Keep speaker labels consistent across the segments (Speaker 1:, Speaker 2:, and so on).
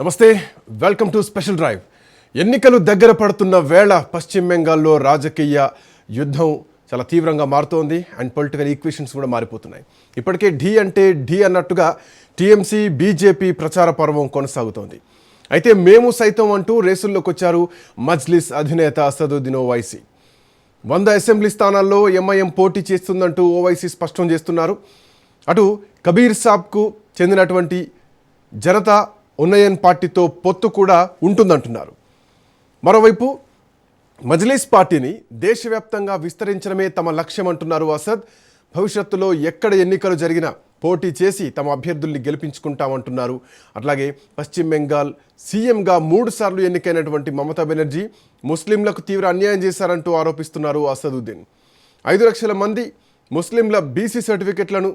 Speaker 1: నమస్తే, welcome to special drive. ఎన్నికలు దగ్గర పడుతున్న వేళ పశ్చిమ బెంగాల్లో రాజకీయ యుద్ధం చాలా తీవ్రంగా మారుతోంది అండ్ పొలిటికల్ ఈక్వేషన్స్ కూడా మారిపోతున్నాయి. ఇప్పటికే ఢీ అంటే ఢీ అన్నట్టుగా టీఎంసీ బీజేపీ ప్రచార పర్వం కొనసాగుతోంది. అయితే మేము సైతం అంటూ రేసుల్లోకి వచ్చారు మజ్లిస్ అధినేత అసదుద్దీన్ ఓవైసీ. 100 అసెంబ్లీ స్థానాల్లో ఎంఐఎం పోటీ చేస్తుందంటూ ఓవైసీ స్పష్టం చేస్తున్నారు. అటు కబీర్ సాబ్కు చెందినటువంటి జనతా ఉన్నయన్ పార్టీతో పొత్తు కూడా ఉంటుందంటున్నారు. మరోవైపు మజ్లిస్ పార్టీని దేశవ్యాప్తంగా విస్తరించడమే తమ లక్ష్యం అంటున్నారు అసద్. భవిష్యత్తులో ఎక్కడ ఎన్నికలు జరిగినా పోటీ చేసి తమ అభ్యర్థుల్ని గెలిపించుకుంటామంటున్నారు. అట్లాగే పశ్చిమ బెంగాల్ సీఎంగా 3 సార్లు ఎన్నికైనటువంటి మమతా బెనర్జీ ముస్లింలకు తీవ్ర అన్యాయం చేశారంటూ ఆరోపిస్తున్నారు అసదుద్దీన్. 5 లక్షల మంది ముస్లింల బీసీ సర్టిఫికెట్లను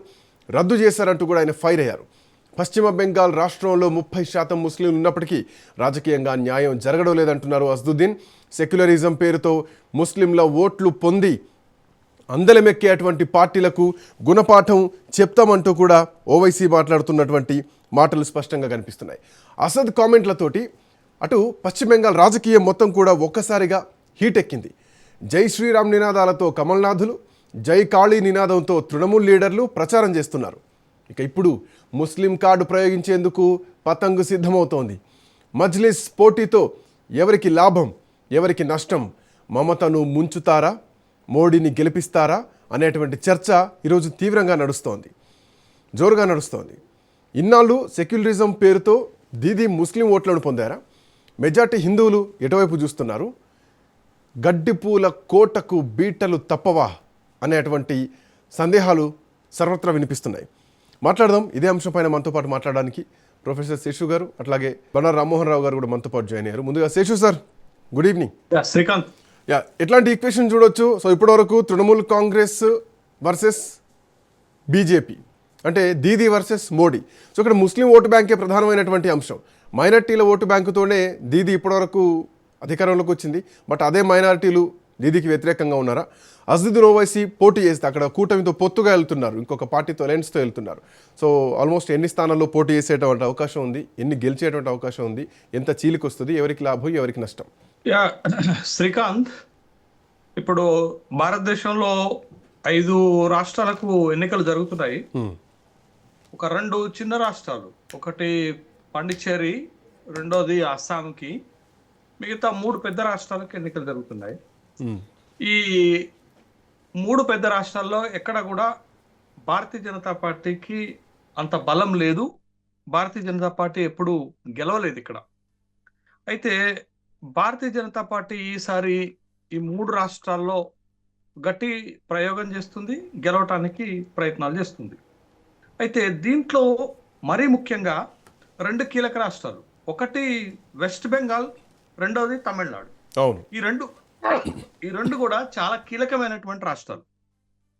Speaker 1: రద్దు చేశారంటూ కూడా ఆయన ఫైర్ అయ్యారు. పశ్చిమ బెంగాల్ రాష్ట్రంలో 30% ముస్లింలు ఉన్నప్పటికీ రాజకీయంగా న్యాయం జరగడం లేదంటున్నారు అసదుద్దీన్. సెక్యులరిజం పేరుతో ముస్లింల ఓట్లు పొంది అందలమెక్కేటువంటి పార్టీలకు గుణపాఠం చెప్తామంటూ కూడా ఓవైసీ మాట్లాడుతున్నటువంటి మాటలు స్పష్టంగా కనిపిస్తున్నాయి. అసద్ కామెంట్లతోటి అటు పశ్చిమ బెంగాల్ రాజకీయం మొత్తం కూడా ఒక్కసారిగా హీట్ ఎక్కింది. జై శ్రీరామ్ నినాదాలతో కమల్నాథులు, జై కాళీ నినాదంతో తృణమూల్ లీడర్లు ప్రచారం చేస్తున్నారు. ఇక ఇప్పుడు ముస్లిం కార్డు ప్రయోగించేందుకు పతంగు సిద్ధమవుతోంది. మజ్లిస్ పోటీతో ఎవరికి లాభం, ఎవరికి నష్టం, మమతను ముంచుతారా, మోడీని గెలిపిస్తారా అనేటువంటి చర్చ ఈరోజు తీవ్రంగా నడుస్తోంది, జోరుగా నడుస్తోంది. ఇన్నాళ్ళు సెక్యులరిజం పేరుతో దీదీ ముస్లిం ఓట్లను పొందారా? మెజార్టీ హిందువులు ఎటువైపు చూస్తున్నారు? గడ్డిపూల కోటకు బీటలు తప్పవా అనేటువంటి సందేహాలు సర్వత్రా వినిపిస్తున్నాయి. మాట్లాడదాం ఇదే అంశంపైన మనతో పాటు మాట్లాడడానికి ప్రొఫెసర్ శేషు గారు, అట్లాగే బండారు రామ్మోహన్ రావు గారు కూడా మనతో పాటు జాయిన్ అయ్యారు. ముందుగా Seshu sir, good evening.
Speaker 2: Srikanth,
Speaker 1: ఎట్లాంటి ఈక్వేషన్ చూడొచ్చు? సో ఇప్పటివరకు తృణమూల్ కాంగ్రెస్ వర్సెస్ బీజేపీ, అంటే దీదీ వర్సెస్ మోడీ. సో ఇక్కడ ముస్లిం ఓటు బ్యాంకే ప్రధానమైనటువంటి అంశం. మైనార్టీల ఓటు బ్యాంకుతోనే దీదీ ఇప్పటివరకు అధికారంలోకి వచ్చింది. బట్ అదే మైనారిటీలు దీదీకి వ్యతిరేకంగా ఉన్నారా? అసదుద్దీన్ ఓవైసీ పోటీ చేస్తే అక్కడ కూటమితో పొత్తుగా వెళ్తున్నారు, ఇంకొక పార్టీతో అలయన్స్తో వెళ్తున్నారు. సో ఆల్మోస్ట్ ఎన్ని స్థానాల్లో పోటీ చేసేటువంటి అవకాశం ఉంది, ఎన్ని గెలిచేటువంటి అవకాశం ఉంది, ఎంత చీలికి వస్తుంది, ఎవరికి లాభం, ఎవరికి నష్టం?
Speaker 2: శ్రీకాంత్, ఇప్పుడు భారతదేశంలో 5 రాష్ట్రాలకు ఎన్నికలు జరుగుతున్నాయి. ఒక 2 చిన్న రాష్ట్రాలు, ఒకటి పాండిచ్చేరి, రెండోది అస్సాంకి, మిగతా 3 పెద్ద రాష్ట్రాలకు ఎన్నికలు జరుగుతున్నాయి. ఈ 3 పెద్ద రాష్ట్రాల్లో ఎక్కడ కూడా భారతీయ జనతా పార్టీకి అంత బలం లేదు. భారతీయ జనతా పార్టీ ఎప్పుడు గెలవలేదు ఇక్కడ. అయితే భారతీయ జనతా పార్టీ ఈసారి ఈ 3 రాష్ట్రాల్లో గట్టి ప్రయోగం చేస్తుంది, గెలవటానికి ప్రయత్నాలు చేస్తుంది. అయితే దీంట్లో మరీ ముఖ్యంగా 2 కీలక రాష్ట్రాలు, ఒకటి వెస్ట్ బెంగాల్, రెండోది తమిళనాడు. ఈ రెండు కూడా చాలా కీలకమైనటువంటి రాష్ట్రాలు.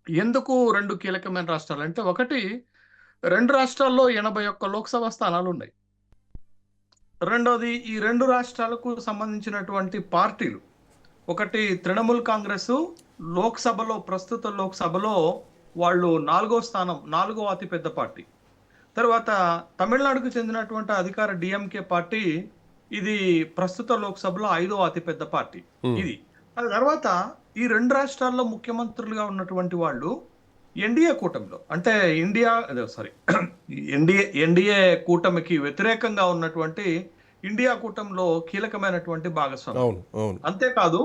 Speaker 2: ఎందుకు 2 కీలకమైన రాష్ట్రాలు అంటే, ఒకటి 2 రాష్ట్రాల్లో 81 లోక్సభ స్థానాలు ఉన్నాయి. రెండోది ఈ 2 రాష్ట్రాలకు సంబంధించినటువంటి పార్టీలు, ఒకటి తృణమూల్ కాంగ్రెస్ లోక్సభలో, ప్రస్తుత లోక్సభలో వాళ్ళు 4వ స్థానం, 4వ అతిపెద్ద పార్టీ. తర్వాత తమిళనాడుకు చెందినటువంటి అధికార డిఎంకే పార్టీ, ఇది ప్రస్తుత లోక్సభలో 5వ అతిపెద్ద పార్టీ ఇది. ఆ తర్వాత ఈ 2 రాష్ట్రాల్లో ముఖ్యమంత్రులుగా ఉన్నటువంటి వాళ్ళు ఎన్డీఏ కూటమిలో, అంటే ఎన్డీఏ కూటమికి వ్యతిరేకంగా ఉన్నటువంటి ఇండియా కూటమిలో కీలకమైనటువంటి భాగస్వామ్యం. అంతేకాదు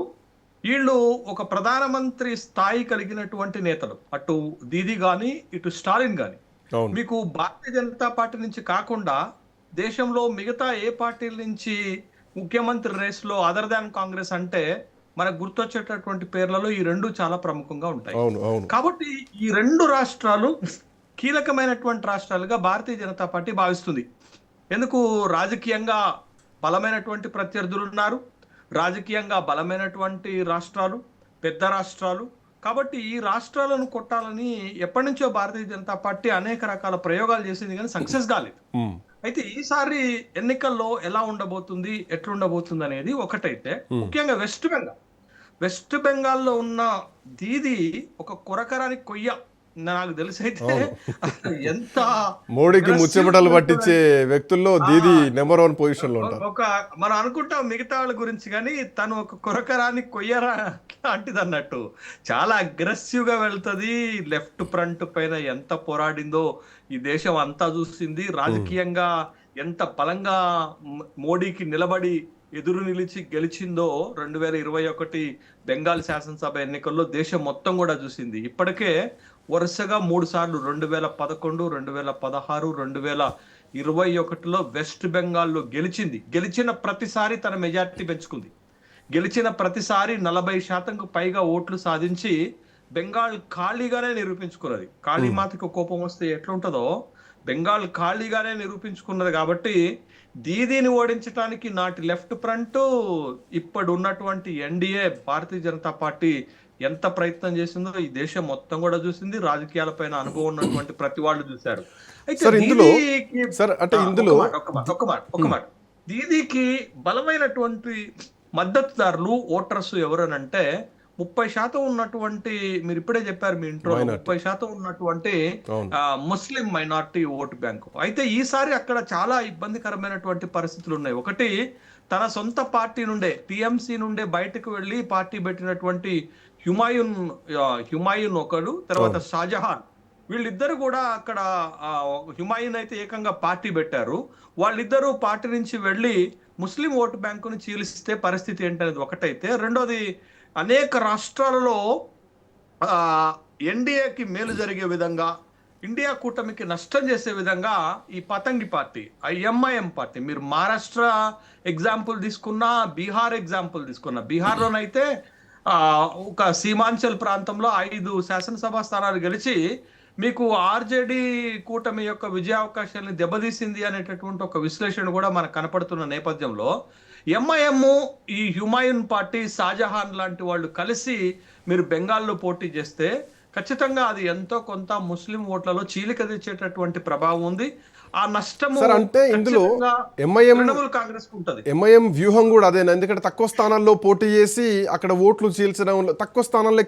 Speaker 2: వీళ్ళు ఒక ప్రధానమంత్రి స్థాయి కలిగినటువంటి నేతలు, అటు దీదీ గాని ఇటు స్టాలిన్ గాని. మీకు భారతీయ జనతా పార్టీ నుంచి కాకుండా దేశంలో మిగతా ఏ పార్టీల నుంచి ముఖ్యమంత్రి రేసులో అదర్ దాన్ కాంగ్రెస్ అంటే మనకు గుర్తొచ్చేటటువంటి పేర్లలో ఈ 2 చాలా ప్రముఖంగా ఉంటాయి. కాబట్టి ఈ 2 రాష్ట్రాలు కీలకమైనటువంటి రాష్ట్రాలుగా భారతీయ జనతా పార్టీ భావిస్తుంది. ఎందుకు? రాజకీయంగా బలమైనటువంటి ప్రత్యర్థులు ఉన్నారు, రాజకీయంగా బలమైనటువంటి రాష్ట్రాలు, పెద్ద రాష్ట్రాలు. కాబట్టి ఈ రాష్ట్రాలను కొట్టాలని ఎప్పటి నుంచో భారతీయ జనతా పార్టీ అనేక రకాల ప్రయోగాలు చేసింది, కానీ సక్సెస్ కాలేదు. అయితే ఈసారి ఎన్నికల్లో ఎలా ఉండబోతుంది, ఎట్లుండబోతుంది అనేది ఒకటైతే, ముఖ్యంగా వెస్ట్ బెంగాల్లో ఉన్న దీదీ ఒక కొరకరాని కొయ్య. నాకు తెలిసి అయితే
Speaker 1: అవును.
Speaker 2: ఎంత
Speaker 1: మోడీకి
Speaker 2: aggressive గా
Speaker 1: ముచ్చెమటలు పట్టించే
Speaker 2: ఉంటుందంటే,
Speaker 1: వ్యక్తుల్లో
Speaker 2: ఆ,
Speaker 1: దీది నెంబర్ 1 పొజిషన్‌లో ఉంటారు.
Speaker 2: ఒక మనం అనుకుంటాం మిగతా వాళ్ళ గురించి కానీ తను ఒక కొరకరాని కొయ్యరా లాంటిది అన్నట్టు. చాలా అగ్రెసివ్ గా వెళ్తది. లెఫ్ట్ ఫ్రంట్ పైన ఎంత పోరాడిందో ఈ దేశం అంతా చూసింది.
Speaker 1: హ్మ్.
Speaker 2: రాజకీయంగా ఎంత బలంగా మోడీకి నిలబడి ఎదురు నిలిచి గెలిచిందో 2021 బెంగాల్ శాసనసభ ఎన్నికల్లో దేశం మొత్తం కూడా చూసింది. ఇప్పటికే వరుసగా 3 సార్లు 2011, 2016, 2021లో వెస్ట్ బెంగాల్లో గెలిచింది. గెలిచిన ప్రతిసారి తన మెజారిటీ పెంచుకుంది. గెలిచిన ప్రతిసారి 40%కు పైగా ఓట్లు సాధించి బెంగాల్ ఖాళీగానే నిరూపించుకున్నది. కాళీమాతకు కోపం వస్తే ఎట్లుంటదో బెంగాల్ ఖాళీగానే నిరూపించుకున్నది. కాబట్టి దీదీని ఓడించడానికి నాటి లెఫ్ట్ ఫ్రంట్, ఇప్పుడు ఉన్నటువంటి ఎన్డీఏ భారతీయ జనతా పార్టీ ఎంత ప్రయత్నం చేసిందో ఈ దేశం మొత్తం కూడా చూసింది. రాజకీయాలపైన అనుభవం ఉన్నటువంటి ప్రతి వాళ్ళు చూశారు. అయితే
Speaker 1: సార్ ఇందులో
Speaker 2: దీదీకి
Speaker 1: సార్ అంటే
Speaker 2: ఒక్క
Speaker 1: ఇందులో
Speaker 2: మాట ఒక్క మాట ఒక్క మాట ఒక్క మాట దీదీకి బలమైనటువంటి మద్దతుదారులు ఓటర్స్ ఎవరనంటే 30% ఉన్నటువంటి, మీరు ఇప్పుడే చెప్పారు మీ ఇంట్రో,
Speaker 1: మైనార్టీ.
Speaker 2: 30% ఉన్నటువంటి
Speaker 1: అవును.
Speaker 2: ముస్లిం మైనార్టీ ఓటు బ్యాంకు. అయితే ఈసారి అక్కడ చాలా ఇబ్బందికరమైనటువంటి పరిస్థితులు ఉన్నాయి. ఒకటి, తన సొంత పార్టీ నుండే టిఎంసి నుండే బయటకు వెళ్ళి పార్టీ పెట్టినటువంటి హుమాయూన్ హుమాయూన్ ఒకడు, తర్వాత
Speaker 1: అవును.
Speaker 2: షాజహాన్, వీళ్ళిద్దరు కూడా అక్కడ ఆ, హుమాయూన్ అయితే ఏకంగా పార్టీ పెట్టారు. వాళ్ళిద్దరూ పార్టీ నుంచి వెళ్ళి ముస్లిం ఓటు బ్యాంకును చీలిస్తే పరిస్థితి ఏంటనేది ఒకటైతే, రెండోది అనేక రాష్ట్రాలలో ఆ ఎన్డీఏకి మేలు జరిగే విధంగా, ఇండియా కూటమికి నష్టం చేసే విధంగా ఈ పతంగి పార్టీ, ఎంఐఎం పార్టీ, మీరు మహారాష్ట్ర ఎగ్జాంపుల్ తీసుకున్నా, బీహార్ ఎగ్జాంపుల్ తీసుకున్నా, బీహార్లోనైతే ఆ ఒక సీమాంచల్ ప్రాంతంలో 5 శాసనసభ స్థానాలు గెలిచి మీకు ఆర్జేడి కూటమి యొక్క విజయావకాశాలను దెబ్బతీసింది అనేటటువంటి ఒక విశ్లేషణ కూడా మనకు కనపడుతున్న నేపథ్యంలో, ఎంఐఎం, ఈ హుమాయూన్ పార్టీ, షాజహాన్ లాంటి వాళ్ళు కలిసి మీరు బెంగాల్లో పోటీ చేస్తే ఖచ్చితంగా అది ఎంతో కొంత ముస్లిం ఓట్లలో చీలిక తెచ్చేటటువంటి ప్రభావం ఉంది. ఆ నష్టము
Speaker 1: సార్ అంటే ఇందులో
Speaker 2: ఖచ్చితంగా
Speaker 1: ఎంఐఎం
Speaker 2: తృణమూల్ కాంగ్రెస్ కు ఉంటది.
Speaker 1: ఎంఐఎం వ్యూహం కూడా అదేనా? ఎందుకంటే తక్కువ స్థానాల్లో పోటీ చేసి అక్కడ ఓట్లు చీల్చడంలో తక్కువ స్థానాల్లో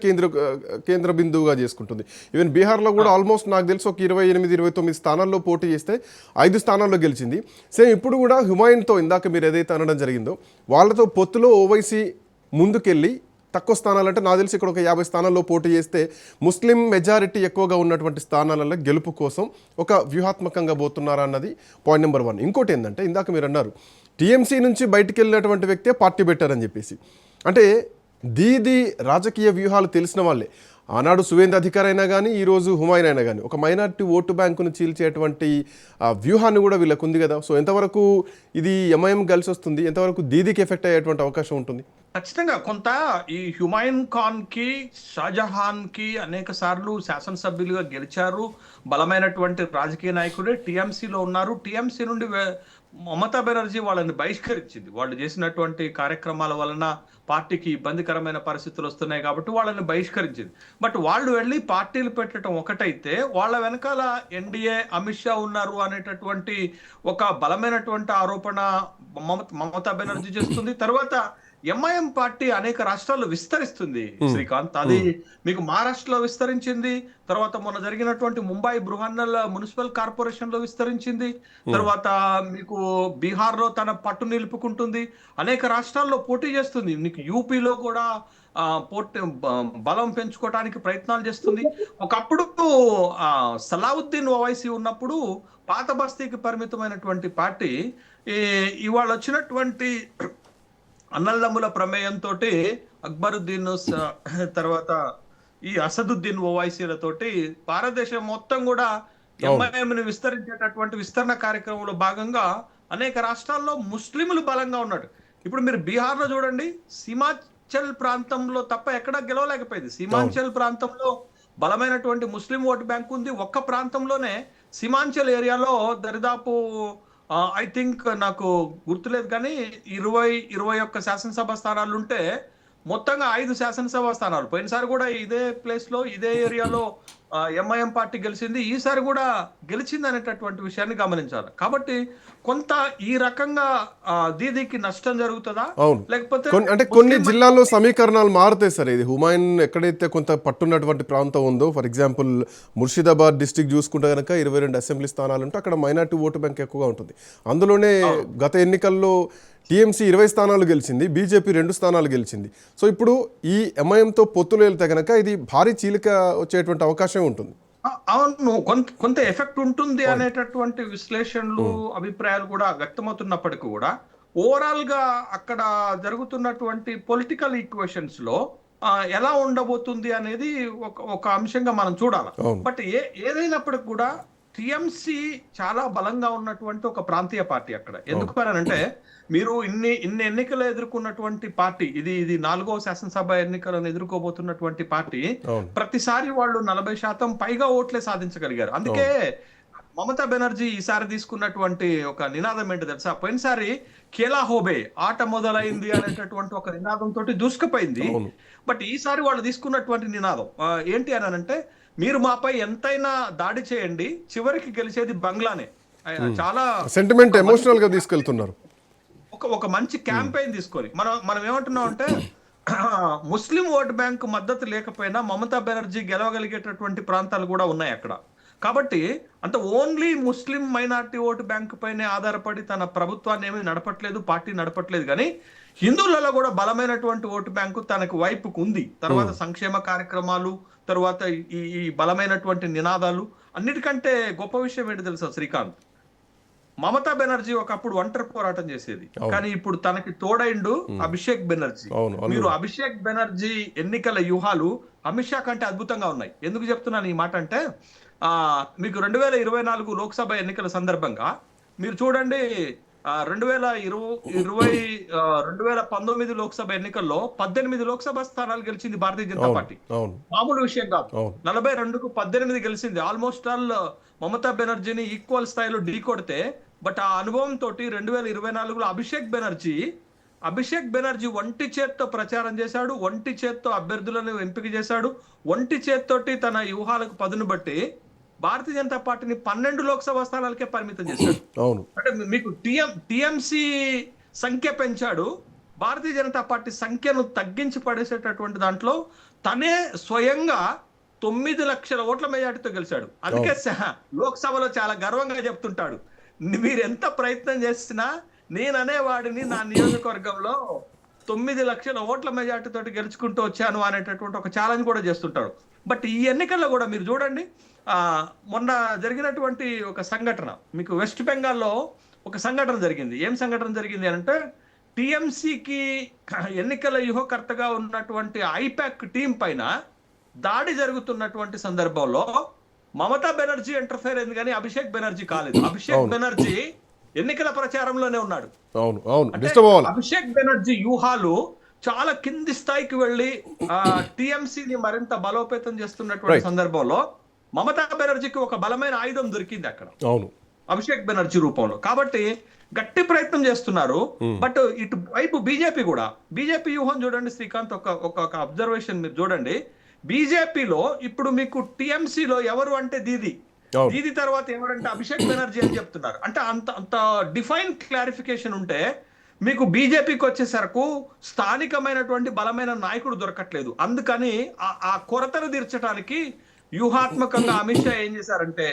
Speaker 1: కేంద్ర బిందువుగా చేసుకుంటుంది. ఈవెన్ బీహార్లో కూడా ఆల్మోస్ట్ నాకు తెలిసి ఒక 28, 29 స్థానాల్లో పోటీ చేస్తే 5 స్థానాల్లో గెలిచింది. సేమ్ ఇప్పుడు కూడా హుమాయూన్తో ఇందాక మీరు ఏదైతే అనడం జరిగిందో వాళ్ళతో పొత్తులో ఓవైసీ ముందుకెళ్ళి తక్కువ స్థానాలు అంటే నాకు తెలిసి ఇక్కడ ఒక 50 స్థానాల్లో పోటీ చేస్తే ముస్లిం మెజారిటీ ఎక్కువగా ఉన్నటువంటి స్థానాలలో గెలుపు కోసం ఒక వ్యూహాత్మకంగా పోతున్నారా అన్నది పాయింట్ నెంబర్ 1. ఇంకోటి ఏంటంటే ఇందాక మీరు అన్నారు టీఎంసీ నుంచి బయటికి వెళ్ళినటువంటి వ్యక్తే పార్టీ పెట్టారని చెప్పేసి. అంటే దీది రాజకీయ వ్యూహాలు తెలిసిన వాళ్ళే. ఆనాడు సువేంద్ర అధికారి అయినా కానీ ఈరోజు హుమాయూన్ అయినా కానీ ఒక మైనారిటీ ఓటు బ్యాంకును చీల్చేటువంటి వ్యూహాన్ని కూడా వీళ్ళకు ఉంది కదా. సో ఎంతవరకు ఇది ఎంఐఎం కలిసి వస్తుంది, ఎంతవరకు దీదీకి ఎఫెక్ట్ అయ్యేటువంటి అవకాశం ఉంటుంది?
Speaker 2: ఖచ్చితంగా కొంత ఈ హుమాయూన్ ఖాన్ కి, షాజహాన్ కి అనేక సార్లు శాసనసభ్యులుగా గెలిచారు. బలమైనటువంటి రాజకీయ నాయకుడే. టీఎంసీలో ఉన్నారు. టీఎంసీ నుండి మమతా బెనర్జీ వాళ్ళని బహిష్కరించింది. వాళ్ళు చేసినటువంటి కార్యక్రమాల వలన పార్టీకి ఇబ్బందికరమైన పరిస్థితులు వస్తున్నాయి కాబట్టి వాళ్ళని బహిష్కరించింది. బట్ వాళ్ళు వెళ్ళి పార్టీలు పెట్టడం ఒకటైతే, వాళ్ళ వెనకాల ఎన్డీఏ, అమిత్ షా ఉన్నారు అనేటటువంటి ఒక బలమైనటువంటి ఆరోపణ మమతా బెనర్జీ చేస్తుంది. తర్వాత ఎంఐఎం పార్టీ అనేక రాష్ట్రాల్లో విస్తరిస్తుంది శ్రీకాంత్. అది మీకు మహారాష్ట్రలో విస్తరించింది, తర్వాత మొన్న జరిగినటువంటి ముంబై బృహన్నల్ మున్సిపల్ కార్పొరేషన్ లో విస్తరించింది, తర్వాత మీకు బీహార్ లో తన పట్టు నిలుపుకుంటుంది, అనేక రాష్ట్రాల్లో పోటీ చేస్తుంది. మీకు యూపీలో కూడా పోటీ బలం పెంచుకోవడానికి ప్రయత్నాలు చేస్తుంది. ఒకప్పుడు సలావుద్దీన్ ఓవైసీ ఉన్నప్పుడు పాత బస్తీకి పరిమితమైనటువంటి పార్టీ ఇవాళ వచ్చినటువంటి అన్నదమ్ముల ప్రమేయంతో అక్బరుద్దీన్, తర్వాత ఈ అసదుద్దీన్ ఓవైసీలతోటి భారతదేశం మొత్తం కూడా ఎంఐఎంని విస్తరించేటటువంటి విస్తరణ కార్యక్రమంలో భాగంగా అనేక రాష్ట్రాల్లో ముస్లింలు బలంగా ఉన్నాడు. ఇప్పుడు మీరు బీహార్లో చూడండి, సీమాంచల్ ప్రాంతంలో తప్ప ఎక్కడా గెలవలేకపోయింది. సీమాంచల్ ప్రాంతంలో బలమైనటువంటి ముస్లిం ఓటు బ్యాంక్ ఉంది. ఒక్క ప్రాంతంలోనే సీమాంచల్ ఏరియాలో దరిదాపు ఐ థింక్, నాకు గుర్తులేదు కానీ 21 శాసనసభ స్థానాలు ఉంటే మొత్తంగా 5 శాసనసభ స్థానాలు పోయినసారి కూడా ఇదే ప్లేస్ లో, ఇదే ఏరియాలో ఎంఐఎం పార్టీ గెలిచింది, ఈసారి కూడా గెలిచింది అనేటటువంటి విషయాన్ని గమనించాలి. కాబట్టి కొంత ఈ రకంగా దీదీకి నష్టం జరుగుతుందా,
Speaker 1: అవును.
Speaker 2: లేకపోతే
Speaker 1: అంటే కొన్ని జిల్లాల్లో సమీకరణాలు మారుతాయి సార్. ఇది హుమాయూన్ ఎక్కడైతే కొంత పట్టున్నటువంటి ప్రాంతం ఉందో, ఫర్ ఎగ్జాంపుల్ ముర్షిదాబాద్ డిస్టిక్ చూసుకుంటే కనుక 22 అసెంబ్లీ స్థానాలు ఉంటే అక్కడ మైనార్టీ ఓటు బ్యాంక్ ఎక్కువగా ఉంటుంది. అందులోనే గత ఎన్నికల్లో టీఎంసీ 20 స్థానాలు గెలిచింది, బీజేపీ 2 స్థానాలు గెలిచింది. సో ఇప్పుడు ఈ ఎంఐఎంతో పొత్తులు వెళ్తే కనుక ఇది భారీ చీలిక వచ్చేటువంటి అవకాశం ఉంటుంది.
Speaker 2: అవును, కొంత ఎఫెక్ట్ ఉంటుంది అనేటటువంటి విశ్లేషణలు, అభిప్రాయాలు కూడా వ్యక్తమవుతున్నప్పటికీ కూడా ఓవరాల్ గా అక్కడ జరుగుతున్నటువంటి పొలిటికల్ ఈక్వేషన్స్ లో ఎలా ఉండబోతుంది అనేది ఒక అంశంగా మనం చూడాలి. బట్ ఏదైనప్పటికీ కూడా టిఎంసి చాలా బలంగా ఉన్నటువంటి ఒక ప్రాంతీయ పార్టీ అక్కడ. ఎందుకు అంటే మీరు ఇన్ని ఎన్నికలు ఎదుర్కొన్నటువంటి పార్టీ, ఇది 4వ శాసనసభ ఎన్నికలను ఎదుర్కోబోతున్నటువంటి పార్టీ. ప్రతిసారి వాళ్ళు 40% పైగా ఓట్లే సాధించగలిగారు. అందుకే మమతా బెనర్జీ ఈసారి తీసుకున్నటువంటి ఒక నినాదం ఏంటి తెలుసా? పోయినసారి ఖేలా హోబే, ఆట మొదలైంది అనేటటువంటి ఒక నినాదంతో దూసుకుపోయింది. బట్ ఈసారి వాళ్ళు తీసుకున్నటువంటి నినాదం ఏంటి అని అంటే, మీరు మాపై ఎంతైనా దాడి చేయండి, చివరికి గెలిచేది బంగ్లానే. చాలా
Speaker 1: సెంటిమెంట్, ఎమోషనల్ గా తీసుకెళ్తున్నారు.
Speaker 2: ఒక మంచి క్యాంపెయిన్ తీసుకొని మనం ఏమంటున్నాం అంటే, ముస్లిం ఓట్ బ్యాంక్ మద్దతు లేకపోయినా మమతా బెనర్జీ గెలవగలిగేటటువంటి ప్రాంతాలు కూడా ఉన్నాయి అక్కడ. కాబట్టి అంత only Muslim minority vote bank పైనే ఆధారపడి తన ప్రభుత్వాన్ని ఏమీ నడపట్లేదు, పార్టీ నడపట్లేదు. కానీ హిందువులలో కూడా బలమైనటువంటి ఓటు బ్యాంకు తనకు వైపుకు ఉంది. తర్వాత సంక్షేమ కార్యక్రమాలు, తర్వాత ఈ బలమైనటువంటి నినాదాలు. అన్నిటికంటే గొప్ప విషయం ఏంటి తెలుసా శ్రీకాంత్? మమతా బెనర్జీ ఒకప్పుడు ఒంటరి పోరాటం చేసేది, కానీ ఇప్పుడు తనకి తోడైండు అభిషేక్ బెనర్జీ. మీరు అభిషేక్ బెనర్జీ ఎన్నికల వ్యూహాలు అమిత్ షా కంటే అద్భుతంగా ఉన్నాయి. ఎందుకు చెప్తున్నాను ఈ మాట అంటే, మీకు 2024 లోక్సభ ఎన్నికల సందర్భంగా మీరు చూడండి, 2019 లోక్సభ ఎన్నికల్లో 18 లోక్సభ స్థానాలు గెలిచింది భారతీయ జనతా పార్టీ. మామూలు విషయం కాదు. 42కు 18 గెలిచింది. ఆల్మోస్ట్ ఆల్ మమతా బెనర్జీని ఈక్వల్ స్థాయిలో ఢీ కొడితే, బట్ ఆ అనుభవంతో 2024లో అభిషేక్ బెనర్జీ ఒంటి చేత్తో ప్రచారం చేశాడు, ఒంటి చేత్తో అభ్యర్థులను ఎంపిక చేశాడు, ఒంటి చేత్తోటి తన వ్యూహాలకు పదును బట్టి భారతీయ జనతా పార్టీని 12 లోక్సభ స్థానాలకే పరిమితం చేశాడు. అంటే మీకు టిఎంసి సంఖ్య పెంచాడు, భారతీయ జనతా పార్టీ సంఖ్యను తగ్గించి పడేసేటటువంటి దాంట్లో తనే స్వయంగా 9 లక్షల ఓట్ల మెజార్టీతో గెలిచాడు. అందుకే లోక్సభలో చాలా గర్వంగా చెప్తుంటాడు, మీరు ఎంత ప్రయత్నం చేసినా నేననేవాడిని నా నియోజకవర్గంలో 9 లక్షల ఓట్ల మెజార్టీతో గెలుచుకుంటూ వచ్చాను అనేటటువంటి ఒక ఛాలెంజ్ కూడా చేస్తుంటాడు. బట్ ఈ ఎన్నికల్లో కూడా మీరు చూడండి, మొన్న జరిగినటువంటి ఒక సంఘటన, మీకు వెస్ట్ బెంగాల్లో ఒక సంఘటన జరిగింది. ఏం సంఘటన జరిగింది అంటే, టిఎంసికి ఎన్నికల వ్యూహకర్తగా ఉన్నటువంటి ఐపాక్ టీం పైన దాడి జరుగుతున్నటువంటి సందర్భంలో మమతా బెనర్జీ ఇంటర్ఫేర్ అయింది, కానీ అభిషేక్ బెనర్జీ కాలేదు. అభిషేక్ బెనర్జీ ఎన్నికల ప్రచారంలోనే ఉన్నాడు. అభిషేక్ బెనర్జీ వ్యూహాలు చాలా కింది స్థాయికి వెళ్లి టిఎంసిని మరింత బలోపేతం చేస్తున్నటువంటి సందర్భంలో మమతా బెనర్జీకి ఒక బలమైన ఆయుధం దొరికింది అక్కడ, అభిషేక్ బెనర్జీ రూపంలో. కాబట్టి గట్టి ప్రయత్నం చేస్తున్నారు. బట్ ఇటు వైపు బీజేపీ వ్యూహం చూడండి శ్రీకాంత్, ఒక అబ్జర్వేషన్ మీరు చూడండి. బీజేపీలో ఇప్పుడు మీకు టిఎంసిలో ఎవరు అంటే దీది తర్వాత ఎవరంటే అభిషేక్ బెనర్జీ అని చెప్తున్నారు. అంటే అంత డిఫైన్ క్లారిఫికేషన్ ఉంటే మీకు బీజేపీకి వచ్చేసరకు స్థానికమైనటువంటి బలమైన నాయకుడు దొరకట్లేదు. అందుకని ఆ కొరతను తీర్చడానికి వ్యూహాత్మకంగా అమిత్ షా ఏం చేశారంటే,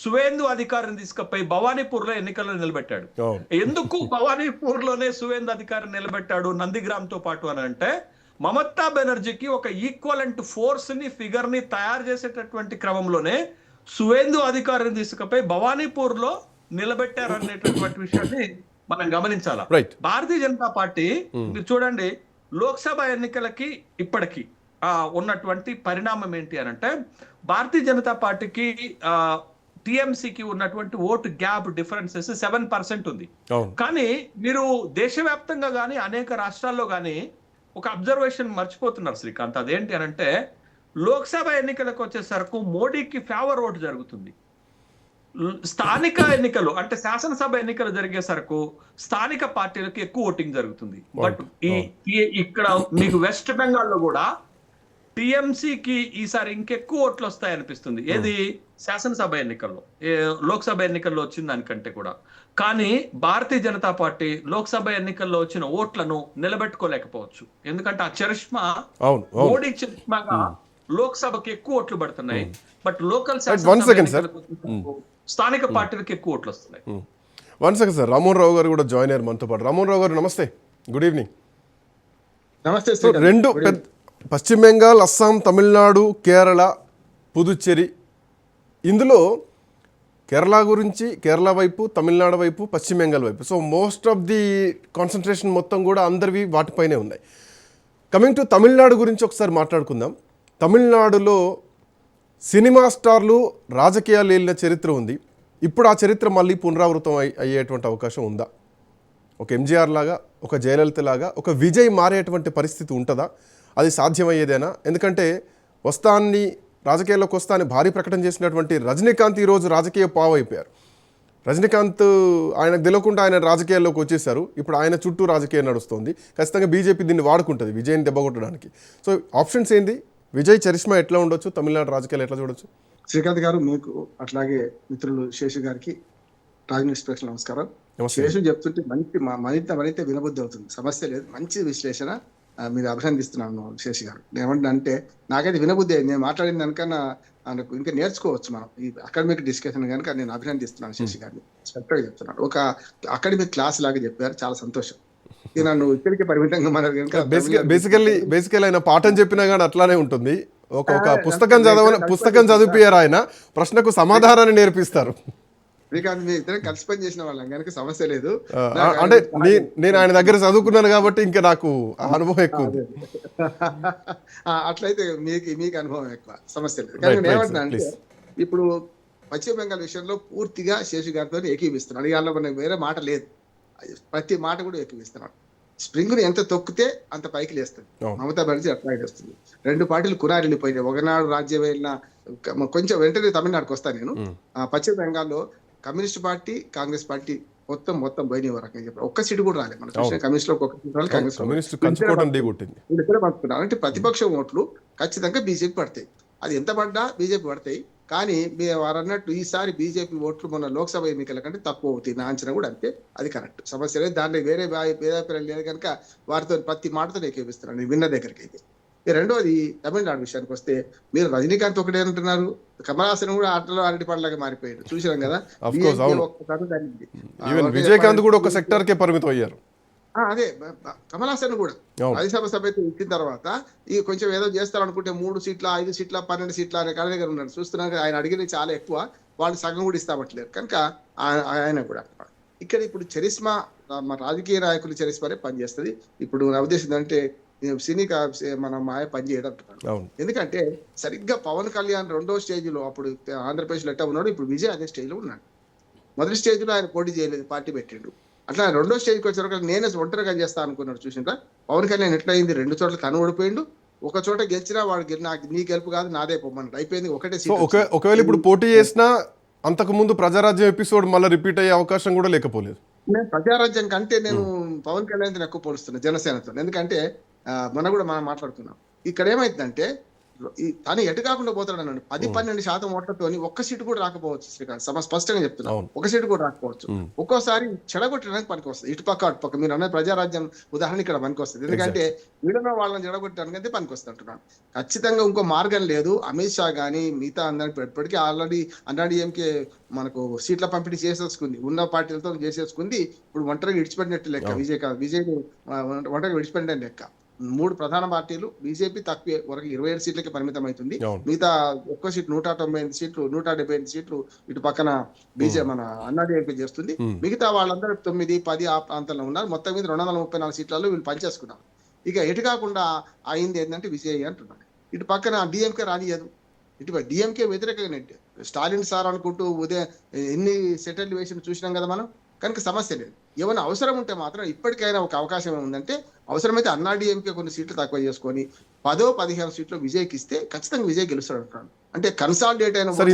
Speaker 2: సువేందు అధికారిని తీసుకుపోయి భవానీపూర్ లో ఎన్నికల్లో నిలబెట్టాడు. ఎందుకు భవానీపూర్ లోనే సువేందు అధికారిని నిలబెట్టాడు నందిగ్రామ్ తో పాటు అని అంటే, మమతా బెనర్జీకి ఒక ఈక్వలెంట్ ఫోర్స్ ని, ఫిగర్ ని తయారు చేసేటటువంటి క్రమంలోనే సువేందు అధికారిని తీసుకుపోయి భవానీపూర్ లో నిలబెట్టారనేటటువంటి విషయాన్ని మనం గమనించాలా. భారతీయ జనతా పార్టీ మీరు చూడండి, లోక్సభ ఎన్నికలకి ఇప్పటికి ఉన్నటువంటి పరిణామం ఏంటి అని అంటే, భారతీయ జనతా పార్టీకి టిఎంసికి ఉన్నటువంటి ఓటు గ్యాప్ డిఫరెన్సెస్ 7% ఉంది. కానీ మీరు దేశవ్యాప్తంగా కానీ అనేక రాష్ట్రాల్లో కానీ ఒక అబ్జర్వేషన్ మర్చిపోతున్నారు శ్రీకాంత్. అదేంటి అని అంటే, లోక్సభ ఎన్నికలకు వచ్చేసరికి మోడీకి ఫేవర్ ఓటు జరుగుతుంది. స్థానిక ఎన్నికలు అంటే శాసనసభ ఎన్నికలు జరిగేసరికి స్థానిక పార్టీలకు ఎక్కువ ఓటింగ్ జరుగుతుంది. బట్ ఇక్కడ మీకు వెస్ట్ బెంగాల్లో కూడా టిఎంసికి ఈసారి ఇంకెక్కువ ఓట్లు వస్తాయి అనిపిస్తుంది. ఏది శాసనసభ ఎన్నికల్లో, లోక్సభ ఎన్నికల్లో వచ్చిన దానికంటే కూడా. కానీ భారతీయ జనతా పార్టీ లోక్సభ ఎన్నికల్లో వచ్చిన ఓట్లను నిలబెట్టుకోలేకపోవచ్చు. ఎందుకంటే ఆ చరిష్మా,
Speaker 1: అవును అవును
Speaker 2: మోడీ చరిష్మాగా లోక్సభకి ఎక్కువ ఓట్లు పడుతున్నాయి. But local
Speaker 1: one second, sir.
Speaker 2: స్థానిక పార్టీలకు ఎక్కువ ఓట్లు వస్తున్నాయి.
Speaker 1: 1 సెకండ్ సార్, రామ్మోహన్ రావు గారు కూడా జాయిన్ అయ్యారు మనతో పాటు. రామ్మోహన్ రావు గారు నమస్తే, గుడ్ ఈవినింగ్.
Speaker 3: నమస్తే
Speaker 1: సో రెండు పెద్ద పశ్చిమ బెంగాల్, అస్సాం, తమిళనాడు, కేరళ, పుదుచ్చేరి, ఇందులో కేరళ గురించి, కేరళ వైపు, తమిళనాడు వైపు, పశ్చిమ బెంగాల్ వైపు, so most of the concentration మొత్తం కూడా అందరివి వాటిపైనే ఉన్నాయి. కమింగ్ టు తమిళనాడు గురించి ఒకసారి మాట్లాడుకుందాం. తమిళనాడులో సినిమా స్టార్లు రాజకీయాలు వెళ్ళిన చరిత్ర ఉంది. ఇప్పుడు ఆ చరిత్ర మళ్ళీ పునరావృతం అయ్యేటువంటి అవకాశం ఉందా? ఒక ఎంజీఆర్ లాగా, ఒక జయలలిత లాగా, ఒక విజయ్ మారేటువంటి పరిస్థితి ఉంటుందా? అది సాధ్యమయ్యేదేనా? ఎందుకంటే రాజకీయాల్లోకి వస్తా అని భారీ ప్రకటన చేసినటువంటి రజనీకాంత్ ఈరోజు రాజకీయ పావు అయిపోయారు. రజనీకాంత్ ఆయనకు తెలియకుండా ఆయన రాజకీయాల్లోకి వచ్చేసారు. ఇప్పుడు ఆయన చుట్టూ రాజకీయం నడుస్తుంది. ఖచ్చితంగా బీజేపీ దీన్ని వాడుకుంటుంది విజయ్ని దెబ్బకొట్టడానికి. సో ఆప్షన్స్ ఏంది? విజయ్ చరిష్మా ఎట్లా ఉండొచ్చు? తమిళనాడు రాజకీయాలు ఎట్లా చూడొచ్చు?
Speaker 3: శ్రీకాంత్ గారు, మీకు అట్లాగే మిత్రులు శేషు గారికి రాజనీతి స్పెషల్ నమస్కారం.
Speaker 1: నమస్తే.
Speaker 3: శేషు చెప్తుంటే మరింత వినబుద్ధి అవుతుంది. సమస్య లేదు, మంచి విశ్లేషణ. మీరు అభినందిస్తున్నాను శేషు గారు. ఏమంటే నాకైతే వినబుద్ధి అయింది. నేను మాట్లాడిన దానికన్నా నాకు ఇంకా నేర్చుకోవచ్చు మనం ఈ అకాడమిక్ డిస్కషన్ కనుక. నేను అభినందిస్తున్నాను శేషు గారిని. చక్కగా చెప్తున్నాను. ఒక అకాడమిక్ క్లాస్ లాగా చెప్పారు, చాలా సంతోషం. ఇది నన్ను ఇక్కడికి పరిమితంగా మన
Speaker 1: బేసికల్ ఆయన పాఠం చెప్పినా కానీ అట్లానే ఉంటుంది. ఒక పుస్తకం చదివిపోయారు ఆయన, ప్రశ్నకు సమాధానాన్ని నేర్పిస్తారు.
Speaker 3: శ్రీకాంత్, మీ ఇద్దరం కలిసి పని చేసిన వాళ్ళం కనుక సమస్య లేదు.
Speaker 1: అంటే నేను ఆయన దగ్గర చదువుకున్నాను కాబట్టి ఇంకా నాకు అనుభవం ఎక్కువ.
Speaker 3: అట్లయితే మీకు అనుభవం ఎక్కువ, సమస్య లేదు. కానీ నేను ఏమంటున్నా అంటే, ఇప్పుడు పశ్చిమ బెంగాల్ విషయంలో పూర్తిగా శేషు గారితో ఏకీపిస్తున్నాను. ఇవాళ మనకు వేరే మాట లేదు, ప్రతి మాట కూడా ఏకీపిస్తున్నాడు. స్ప్రింగ్ ని ఎంత తొక్కితే అంత పైకి లేస్తుంది. మమతా బెనర్జీ అట్లా వస్తుంది. రెండు పార్టీలు కునారిల్లిపోయినాయి. ఒకనాడు రాజ్యం వెళ్ళిన కొంచెం వెంటనే తమిళనాడుకు వస్తాను నేను. పశ్చిమ బెంగాల్లో కమ్యూనిస్ట్ పార్టీ, కాంగ్రెస్ పార్టీ మొత్తం పోయిన రకంగా చెప్పారు. ఒక్క సీటు కూడా రాలేదు. మనం చూసిన కమ్యూనిస్ట్ లో ఒక సీటు రాలేదు, కాంగ్రెస్ పంచుకున్నారు. అంటే ప్రతిపక్ష ఓట్లు ఖచ్చితంగా బీజేపీ పడతాయి. అది ఎంత పడ్డా బీజేపీ పడతాయి. కానీ వారు అన్నట్టు ఈసారి బీజేపీ ఓట్లు మొన్న లోక్సభ ఎన్నికల కంటే తక్కువ అవుతాయి. నా అంచనా కూడా అంతే. అది కరెక్ట్, సమస్య లేదు. దాంట్లో వేరే భేదాభిప్రాయం లేదు కనుక వారితో ప్రతి మాటతో ఏకీపిస్తున్నాను విన్న దగ్గరికి అయితే. రెండోది తమిళనాడు విషయానికి వస్తే, మీరు రజనీకాంత్ ఒకటే అంటున్నారు, కమల్ హాసన్ కూడా ఆటలో అరటి పండ్లాగా మారిపోయాడు. చూసినాం కదా.
Speaker 1: విజయకాంత్ కూడా ఒక సెక్టర్ కే పరిమితం అయ్యారు.
Speaker 3: అదే కమల్ హాసన్ కూడా రాజ్యసభ సభ్యత్వం ఇచ్చిన తర్వాత ఈ కొంచెం ఏదో చేస్తారనుకుంటే 3 సీట్ల 5 సీట్ల 12 సీట్ల అనే కాళ్ళ దగ్గర ఉన్నాడు. చూస్తున్నాను ఆయన అడిగినవి చాలా ఎక్కువ, వాళ్ళు సగం కూడా ఇస్తామట్లేరు కనుక ఆయన కూడా ఇక్కడ. ఇప్పుడు చరిష్మా, మన రాజకీయ నాయకులు చరిష్మానే పనిచేస్తుంది. ఇప్పుడు నా ఉద్దేశం అంటే సినీ మన మాయ పనిచేయడం అంటున్నాను. ఎందుకంటే సరిగ్గా పవన్ కళ్యాణ్ రెండో స్టేజ్ లో అప్పుడు ఆంధ్రప్రదేశ్ లో ఎట్టా ఉన్నాడు, ఇప్పుడు విజయ్ అదే స్టేజ్ లో ఉన్నాడు. మొదటి స్టేజ్ లో ఆయన పోటీ చేయలేదు, పార్టీ పెట్టిండు. అట్లా రెండో స్టేజ్కి వచ్చే నేనే ఒంటరిగా చేస్తా అనుకున్నాడు. చూసిందా పవన్ కళ్యాణ్ ఎట్లా అయింది? 2 చోట్ల తను ఓడిపోయిండు, ఒక చోట గెలిచినా వాడు నీ గెలుపు కాదు నాదే పొమ్మన్నాడు. అయిపోయింది, ఒకటే సీట్.
Speaker 1: ఒకవేళ ఇప్పుడు పోటీ చేసినా అంతకు ముందు ప్రజారాజ్యం ఎపిసోడ్ మళ్ళీ రిపీట్ అయ్యే అవకాశం కూడా లేకపోలేదు.
Speaker 3: నేను ప్రజారాజ్యం కంటే నేను పవన్ కళ్యాణ్ ఎక్కువ పోలుస్తున్నా జనసేనతో. ఎందుకంటే మనం మాట్లాడుకున్నాం. ఇక్కడ ఏమైందంటే తను ఎటు కాకుండా పోతాడు అన్నాడు. 10-12% ఓట్లతో ఒక్క సీటు కూడా రాకపోవచ్చు. శ్రీకాంత్ స్పష్టంగా చెప్తున్నా, ఒక సీటు కూడా రాకపోవచ్చు. ఒక్కోసారి చెడగొట్టడానికి పనికి వస్తుంది. ఇటుపక్క అటుపక్క మీరు అన్నది ప్రజారాజ్యం ఉదాహరణ ఇక్కడ పనికి వస్తుంది. ఎందుకంటే వీళ్ళలో వాళ్ళని చెడగొట్టడానికి అయితే పనికి వస్తుంది అంటున్నాను. ఖచ్చితంగా ఇంకో మార్గం లేదు. అమిత్ షా కానీ మిగతా అందరికి ఇప్పటికీ ఆల్రెడీ అన్నాడీఎంకే మనకు సీట్ల పంపిణీ చేసేసుకుంది, ఉన్న పార్టీలతో చేసేసుకుంది. ఇప్పుడు ఒంటరిగా విడిచిపెట్టినట్టు లెక్క. విజయ్ ఒంటరిగా విడిచిపెట్టిన లెక్క. 3 ప్రధాన పార్టీలు, బీజేపీ తక్కువ వరకు 27 సీట్లకి పరిమితం అవుతుంది. మిగతా ఒక్క సీట్ 198 సీట్లు 178 సీట్లు ఇటు పక్కన మన అన్నాడీఎంకే చేస్తుంది. మిగతా వాళ్ళందరూ 9-10 ఆ ప్రాంతంలో ఉన్నారు. మొత్తం మీద 234 సీట్లలో వీళ్ళు పనిచేసుకున్నారు. ఇక ఎటు కాకుండా అయింది ఏంటంటే విజయ్ అంటున్నాడు. ఇటు పక్కన డిఎంకే రానియదు. ఇటు డిఎంకే వ్యతిరేకంగా స్టాలిన్ సార్ అనుకుంటూ ఉదయం ఎన్ని సెటిల్ వేసి చూసినాం కదా మనం. కనుక సమస్య లేదు. ఏమైనా అవసరం ఉంటే మాత్రం ఇప్పటికైనా ఒక అవకాశం ఏముందంటే, అవసరమైతే అన్నాడీఎంకే కొన్ని సీట్లు తక్కువ చేసుకొని 10-15 సీట్లు విజయ్కి ఇస్తే ఖచ్చితంగా విజయ్ గెలుస్తాడు అంటున్నాను. అంటే కన్సాలిడేట్ అయిన
Speaker 1: సార్.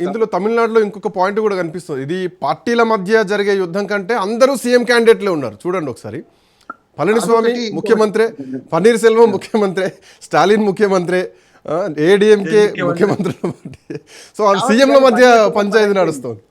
Speaker 1: ఇందులో తమిళనాడులో ఇంకొక పాయింట్ కూడా కనిపిస్తుంది. ఇది పార్టీల మధ్య జరిగే యుద్ధం కంటే అందరూ సీఎం క్యాండిడేట్లే ఉన్నారు. చూడండి ఒకసారి, పళనిస్వామి
Speaker 3: అదొకటి.
Speaker 1: ముఖ్యమంత్రి, పన్నీర్ సెల్వం ముఖ్యమంత్రి, స్టాలిన్ ముఖ్యమంత్రి, ఏడీఎంకే ముఖ్యమంత్రి. సో సీఎంల మధ్య పంచాయతీ నడుస్తుంది.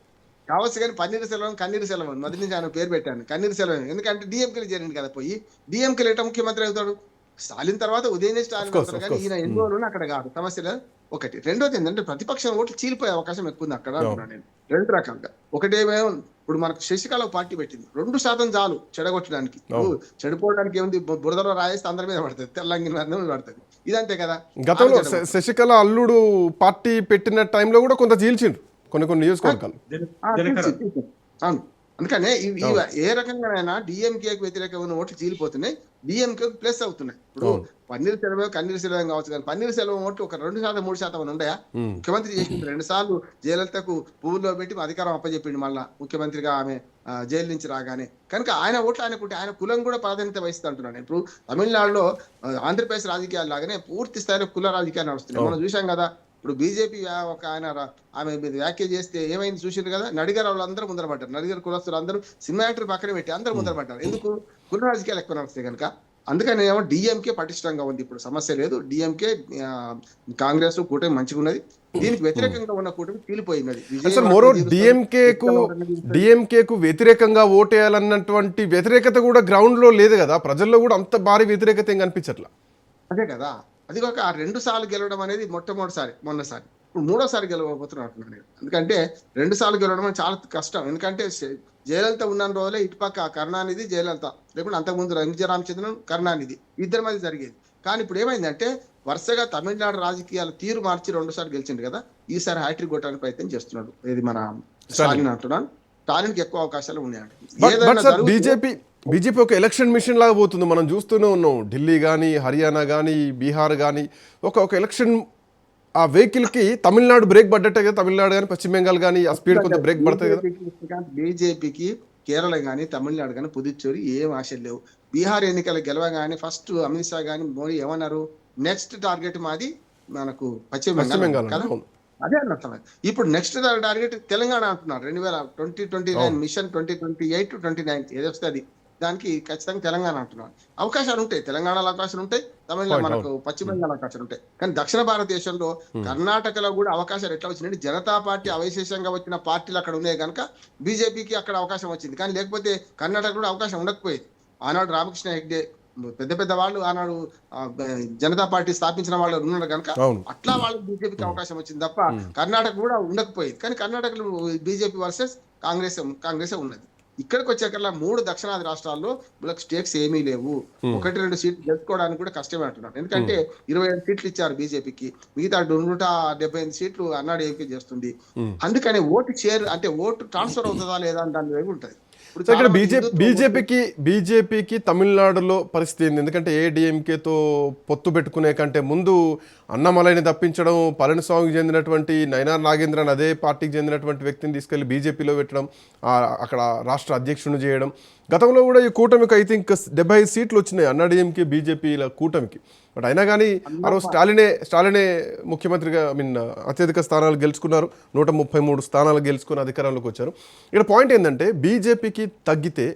Speaker 3: కావచ్చు కానీ పన్నీర్ సెల్వం కన్నీరు సెల్వం మొదటి నుంచి ఆయన పేరు పెట్టాను కన్నీరు సెల్వం. ఎందుకంటే డిఎంకేలు చేరింది కదా, పోయి డిఎంకేలు ఎట్లా ముఖ్యమంత్రి అవుతాడు? స్టాలిన్ తర్వాత ఉదయనే స్టాలిన్ అవుతాడు, కానీ ఈయన ఎన్ని రోజులు అక్కడ కాదు. సమస్యలు ఒకటి. రెండోది ఏంటంటే ప్రతిపక్షం ఓట్లు చీలిపోయే అవకాశం ఎక్కువ ఉంది అక్కడ అంటున్నాను నేను. రెండు రకాలుగా. ఒకటేమో ఇప్పుడు మనకు శశికళ పార్టీ పెట్టింది, 2% చాలు చెడగొట్టడానికి. చెడిపోవడానికి ఏముంది, బురదలో రాయేస్తే అందరి మీద పడుతుంది, తెల్లంగిన మీద పడుతుంది. ఇదంతే కదా.
Speaker 1: గతంలో శశికళ అల్లుడు పార్టీ పెట్టిన టైంలో కూడా కొంత చీల్చిండ్రు కొన్ని నియోజకవర్గాలు.
Speaker 3: అవును. అందుకనే ఏ రకంగానైనా డిఎంకేకి వ్యతిరేకమైన ఓట్లు చీలిపోతున్నాయి, డిఎంకే ప్లస్ అవుతున్నాయి. ఇప్పుడు పన్నీర్ సెల్వం కన్నీర్ సెల్వం కావచ్చు, కానీ పన్నీర్ సెల్వం ఓట్లు ఒక 2%, 3% అని ఉన్నాయా? ముఖ్యమంత్రి చేసింది 2 సార్లు జయలలితకు పువ్వుల్లో పెట్టి అధికారం అప్పచెప్పిండు. మళ్ళా ముఖ్యమంత్రిగా ఆమె జైలు నుంచి రాగానే. కనుక ఆయన ఓట్లు ఆయనకుంటే ఆయన కులం కూడా ప్రాధాన్యత వహిస్తూ అంటున్నాను. ఇప్పుడు తమిళనాడులో ఆంధ్రప్రదేశ్ రాజకీయాలు లాగానే పూర్తి స్థాయిలో కుల రాజకీయాలు నడుస్తున్నాయి. మనం చూసాం కదా. ఇప్పుడు బీజేపీ ఒక ఆయన ఆమె మీద వ్యాఖ్య చేస్తే ఏమైంది చూసిండ్రు కదా. నడిగర్ వాళ్ళందరూ ముందర పడ్డారు, నడిగర్ కులస్తులు అందరూ సినిమా యాక్టర్ పక్కన పెట్టి అందరూ ముందర పడ్డారు. ఎందుకు? కుల రాజకీయాలు ఎక్కువ నడుస్తాయి కనుక. అందుకని ఏమో డిఎంకే పటిష్టంగా ఉంది, ఇప్పుడు సమస్య లేదు. డిఎంకే కాంగ్రెస్ కూటమి మంచిగా ఉన్నది, దీనికి వ్యతిరేకంగా ఉన్న కూటమి తీలిపోయినది.
Speaker 1: డిఎంకేకు వ్యతిరేకంగా ఓటేయాలన్నటువంటి వ్యతిరేకత కూడా గ్రౌండ్ లో లేదు కదా, ప్రజల్లో కూడా అంత భారీ వ్యతిరేకత ఏం కనిపించట్లా.
Speaker 3: అదే కదా. అది కాక ఆ 2 సార్లు గెలవడం అనేది మొన్నసారి. ఇప్పుడు 3వ సారి గెలవబోతున్నారు నేను. ఎందుకంటే 2 సార్లు గెలవడం అనేది చాలా కష్టం. ఎందుకంటే జయలలిత ఉన్న రోజులే ఇటుపక్క కరుణానిధి, జయలలిత, లేకుంటే అంతకుముందు రామచంద్రన్, కరుణానిధి ఇద్దరి మధ్య జరిగేది. కానీ ఇప్పుడు ఏమైందంటే వరుసగా తమిళనాడు రాజకీయాల తీరు మార్చి 2 సార్లు గెలిచింది కదా. ఈసారి హ్యాట్రిక్ కొట్టడానికి ప్రయత్నం చేస్తున్నాడు. ఇది మన స్టాలిన్ అంటున్నాను. స్టాలిన్కి ఎక్కువ అవకాశాలు ఉన్నాయంట.
Speaker 1: బీజేపీ ఒక ఎలక్షన్ మిషన్ లాగా పోతుంది. మనం చూస్తూనే ఉన్నాం, ఢిల్లీ కానీ, హర్యానా కానీ, బీహార్ కానీ ఒక ఎలక్షన్ ఆ వెహికల్ కి తమిళనాడు బ్రేక్ పడ్డట్టే కదా. తమిళనాడు కానీ, పశ్చిమ బెంగాల్ కానీ ఆ స్పీడ్ కొంత బ్రేక్ పడుతుంది కదా.
Speaker 3: బీజేపీకి కేరళ కానీ, తమిళనాడు కానీ, పుదుచ్చేరి ఏం ఆశలు లేవు. బీహార్ ఎన్నికలు గెలవగానే ఫస్ట్ అమిత్ షా కానీ మోడీ ఏమన్నారు, నెక్స్ట్ టార్గెట్ మాది మనకు పశ్చిమ బెంగాల్ కదా. అదే అన్నట్టు ఇప్పుడు నెక్స్ట్ టార్గెట్ తెలంగాణ అంటున్నారు. 2029 మిషన్ 2028-29 ఏదో వస్తుంది, దానికి ఖచ్చితంగా తెలంగాణ అంటున్నారు. అవకాశాలు ఉంటాయి, తెలంగాణలో అవకాశాలు ఉంటాయి, తమిళనాడు మనకు పశ్చిమ బెంగాల్ అవకాశాలు ఉంటాయి. కానీ దక్షిణ భారతదేశంలో కర్ణాటకలో కూడా అవకాశాలు ఎట్లా వచ్చినాయి? జనతా పార్టీ అవశేషంగా వచ్చిన పార్టీలు అక్కడ ఉన్నాయి కనుక బీజేపీకి అక్కడ అవకాశం వచ్చింది. కానీ లేకపోతే కర్ణాటక కూడా అవకాశం ఉండకపోయేది. ఆనాడు రామకృష్ణ హెగ్డే పెద్ద వాళ్ళు ఆనాడు జనతా పార్టీ స్థాపించిన వాళ్ళు ఉన్నారు కనుక అట్లా వాళ్ళకి బీజేపీకి అవకాశం వచ్చింది తప్ప కర్ణాటక కూడా ఉండకపోయేది. కానీ కర్ణాటకలో బీజేపీ వర్సెస్ కాంగ్రెస్ ఉన్నది. ఇక్కడికి వచ్చాకల్లా 3 దక్షిణాది రాష్ట్రాల్లో వీళ్ళకి స్టేక్స్ ఏమీ లేవు. 1-2 సీట్లు గెలుచుకోవడానికి కూడా కష్టమే అంటున్నారు. ఎందుకంటే 25 సీట్లు ఇచ్చారు బీజేపీకి, మిగతా 175 సీట్లు అన్నాడీఎంకే చేస్తుంది. అందుకని ఓటు షేర్ అంటే ఓటు ట్రాన్స్ఫర్ అవుతుందా లేదా అని దాని వైపు ఉంటుంది.
Speaker 1: ఇక్కడ బీజేపీకి తమిళనాడులో పరిస్థితి ఏంది? ఎందుకంటే ఏడీఎంకేతో పొత్తు పెట్టుకునే కంటే ముందు అన్నమలైని తప్పించడం, పళనిస్వామికి చెందినటువంటి నయనార్ నాగేంద్రన్ అదే పార్టీకి చెందినటువంటి వ్యక్తిని తీసుకెళ్లి బీజేపీలో పెట్టడం, అక్కడ రాష్ట్ర అధ్యక్షుని చేయడం. గతంలో కూడా ఈ కూటమికి ఐ థింక్ 75 సీట్లు వచ్చినాయి అన్నాడీఎంకే బీజేపీల కూటమికి. బట్ అయినా కానీ ఆ రోజు స్టాలినే ముఖ్యమంత్రిగా అత్యధిక స్థానాలు గెలుచుకున్నారు. 133 స్థానాలు గెలుచుకుని అధికారంలోకి వచ్చారు. ఇక్కడ పాయింట్ ఏంటంటే బీజేపీకి తగ్గితే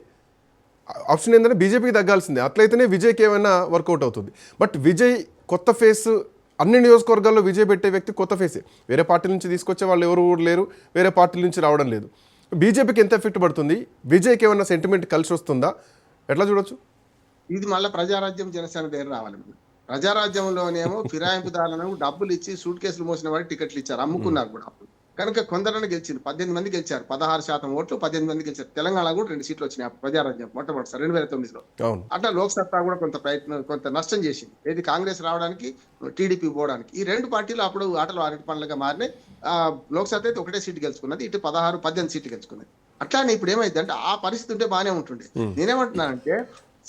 Speaker 1: ఆప్షన్ ఏంటంటే బీజేపీకి తగ్గాల్సిందే, అట్లయితేనే విజయ్కి ఏమైనా వర్కౌట్ అవుతుంది. బట్ విజయ్ కొత్త ఫేస్, అన్ని నియోజకవర్గాల్లో విజయ్ పెట్టే వ్యక్తి కొత్త ఫేసే. వేరే పార్టీ నుంచి తీసుకొచ్చే వాళ్ళు ఎవరు లేరు, వేరే పార్టీల నుంచి రావడం లేదు. బీజేపీకి ఎంత ఎఫెక్ట్ పడుతుంది? విజయ్కి ఏమైనా సెంటిమెంట్ కలిసి వస్తుందా? ఎట్లా చూడొచ్చు?
Speaker 3: ఇది మళ్ళీ ప్రజారాజ్యం జనసేన దగ్గర రావాలి. ప్రజారాజ్యంలోనేమో ఫిరాయింపుదారులను డబ్బులు ఇచ్చి సూట్ కేసులు మోసిన వాడికి టికెట్లు ఇచ్చారు, అమ్ముకున్నారు కూడా. అప్పుడు కనుక కొందరని గెలిచింది, 18 మంది గెలిచారు, 16% ఓట్లు, 18 మంది గెలిచారు. తెలంగాణ కూడా 2 సీట్లు వచ్చినాయి ప్రజారాజ్యం మొట్టమొదటిసారి 2009లో. అట్లా లోక్సత్తా కూడా కొంత నష్టం చేసింది. ఏది కాంగ్రెస్ రావడానికి, టీడీపీ పోవడానికి. ఈ 2 పార్టీలు అప్పుడు ఆటలు అరటి పండ్లుగా మారినాయి. లోక్సత్తా అయితే 1 సీటు గెలుచుకున్నది, ఇటు 16-18 సీట్లు గెలుచుకున్నది. అట్లానే ఇప్పుడు ఏమైంది అంటే ఆ పరిస్థితి ఉంటే బాగానే ఉంటుండే. నేనేమంటున్నానంటే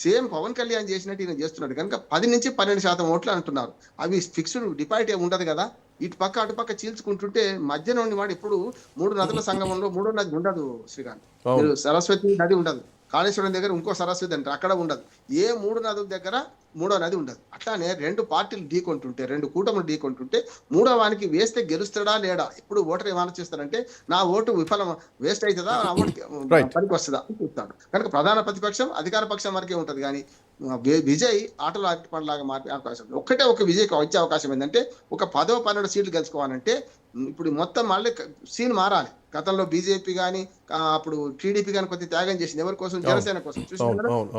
Speaker 3: సేమ్ పవన్ కళ్యాణ్ చేసినట్టు ఈయన చేస్తున్నాడు కనుక 10-12% ఓట్లు అంటున్నారు. అవి ఫిక్స్డ్ డిపాజిట్ ఏమి ఉండదు కదా. ఇటు పక్క అటుపక్క చీల్చుకుంటుంటే మధ్య నుండి వాడు ఇప్పుడు 3 నదుల సంగమంలో 3వ నది ఉండదు శ్రీకాంత్. మీరు సరస్వతి నది ఉండదు, కాళేశ్వరం దగ్గర ఇంకో సరస్వతి అంటారు, అక్కడ ఉండదు. ఏ 3 నదుల దగ్గర 3వ నది ఉండదు. అట్లానే 2 పార్టీలు ఢీకొంటుంటే, 2 కూటములు ఢీకొంటుంటే 3వ వానికి వేస్తే గెలుస్తాడా లేడా? ఇప్పుడు ఓటర్ ఏం ఆలోచిస్తారంటే నా ఓటు విఫలం వేస్ట్ అవుతుందా, నా ఓటు పనికి వస్తుందా అని చూస్తాడు. కనుక ప్రధాన ప్రతిపక్షం అధికార పక్షం వరకే ఉంటుంది. కానీ విజయ్ ఆటలో అరటిపండులాగా మారే అవకాశం ఉంది. ఒక విజయ్కి వచ్చే అవకాశం ఏంటంటే ఒక 10-12 సీట్లు గెలుచుకోవాలంటే ఇప్పుడు మొత్తం మళ్ళీ సీన్ మారాలి. గతంలో బీజేపీ కానీ అప్పుడు టీడీపీ కానీ కొద్ది త్యాగం చేసింది ఎవరి కోసం, జనసేన కోసం. చూసిన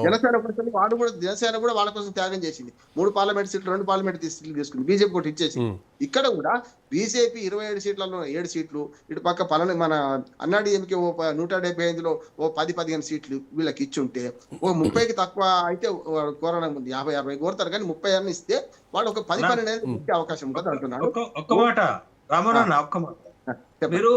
Speaker 3: జనసేన కోసం జనసేన కూడా వాళ్ళ కోసం త్యాగం చేసింది. 3 పార్లమెంట్ సీట్లు 2 పార్లమెంట్ సీట్లు తీసుకుంది, బీజేపీ కూడా ఇచ్చేసింది. ఇక్కడ కూడా బీజేపీ 27 సీట్లలో 7 సీట్లు, ఇటు పక్క మన అన్నాడీఎంకే 175లో 10-15 సీట్లు వీళ్ళకి ఇచ్చుంటే ఓ 30కి తక్కువ అయితే కోరడం ఉంది. 50-60 కోరుతారు కానీ 30 అన్ని ఇస్తే వాళ్ళు ఒక 10-12 ఇచ్చే అవకాశం ఉంటుంది అంటున్నాడు.
Speaker 2: ఒక్క మాట రామారావు, ఒక్క మాట, మీరు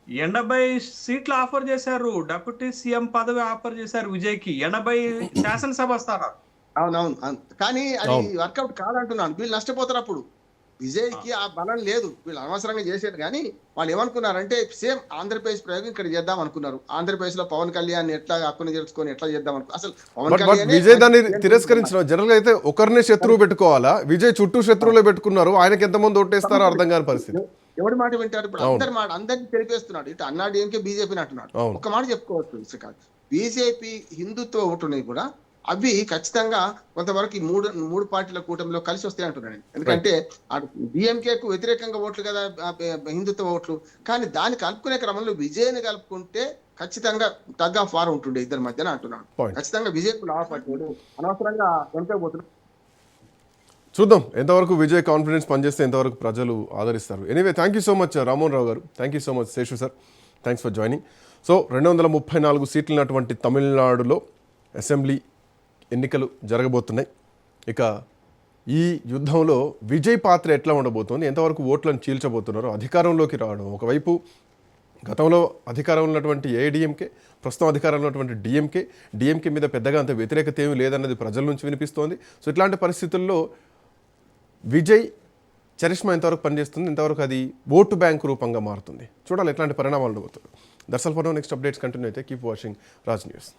Speaker 2: 80 సీట్లు ఆఫర్ చేశారు, డిప్యూటీ సీఎం పదవి ఆఫర్ చేశారు విజయ్ కి, 80 శాసనసభ స్థానాలు.
Speaker 3: అవునవును, కానీ అది వర్కౌట్ కాదంటున్నాను. వీళ్ళు నష్టపోతారు. అప్పుడు విజయ్ కి ఆ బలం లేదు, వీళ్ళు అనవసరంగా చేశారు. కానీ వాళ్ళు ఏమనుకున్నారంటే సేమ్ ఆంధ్రప్రదేశ్ ప్రయోగం ఇక్కడ చేద్దాం అనుకున్నారు. ఆంధ్రప్రదేశ్ లో పవన్ కళ్యాణ్ ఎట్లా హక్కును చేర్చుకొని ఎట్లా చేద్దాం అనుకున్నారు. అసలు పవన్ కళ్యాణ్
Speaker 1: విజయ్ దాన్ని తిరస్కరించిన. జనరల్ గా అయితే ఒకరినే శత్రువు పెట్టుకోవాలా, విజయ్ చుట్టూ శత్రువులే పెట్టుకున్నారు. ఆయనకి ఎంతమంది ఓటేస్తారో అర్థం కాని పరిస్థితి.
Speaker 3: ఎవరి మాట వింటారు? ఇప్పుడు అందరినీ తెలిపేస్తున్నాడు. ఇటు అన్నాడీఎంకే బీజేపీని అంటున్నాడు. ఒక మాట చెప్పుకోవచ్చు శ్రీకాంత్, బీజేపీ హిందుత్వ ఓటున్నాయి కూడా అవి ఖచ్చితంగా కొంతవరకు ఈ మూడు పార్టీల కూటమిలో కలిసి వస్తాయి అంటున్నాను. ఎందుకంటే డిఎంకేకు వ్యతిరేకంగా ఓట్లు కదా హిందుత్వ ఓట్లు, కానీ దాన్ని కలుపుకునే క్రమంలో విజయ్ని కలుపుకుంటే ఖచ్చితంగా టగ్ ఆఫ్ వార్ ఉంటుండే ఇద్దరి మధ్యన అంటున్నాను. ఖచ్చితంగా విజయ్కు లాభ పట్టాడు, అనవసరంగా వెనకపోతున్నాడు.
Speaker 1: చూద్దాం ఎంతవరకు విజయ్ కాన్ఫిడెన్స్ పనిచేస్తే ఎంతవరకు ప్రజలు ఆదరిస్తారు. Anyway thank you so much Rammohan Rao garu, thank you so much Seshu sir, thanks for joining. So 234 సీట్లు ఉన్నటువంటి తమిళనాడులో అసెంబ్లీ ఎన్నికలు జరగబోతున్నాయి. ఇక ఈ యుద్ధంలో విజయ్ పాత్ర ఎట్లా ఉండబోతోంది, ఎంతవరకు ఓట్లను చీల్చబోతున్నారు, అధికారంలోకి రావడం ఒకవైపు, గతంలో అధికారంలో ఉన్నటువంటి ఏఐడిఎంకే, ప్రస్తుతం అధికారంలో ఉన్నటువంటి డిఎంకే మీద పెద్దగా అంత వ్యతిరేకత ఏమీ లేదన్నది ప్రజల నుంచి వినిపిస్తోంది. సో ఇట్లాంటి పరిస్థితుల్లో విజయ్ చరిష్మా ఎంతవరకు పనిచేస్తుంది, ఎంతవరకు అది ఓటు బ్యాంక్ రూపంగా మారుతుంది, చూడాలి ఎట్లాంటి పరిణామాలు ఉండబోతుంది. That's all for now. Next updates continue అయితే కీప్ వాచింగ్ రాజ్ న్యూస్.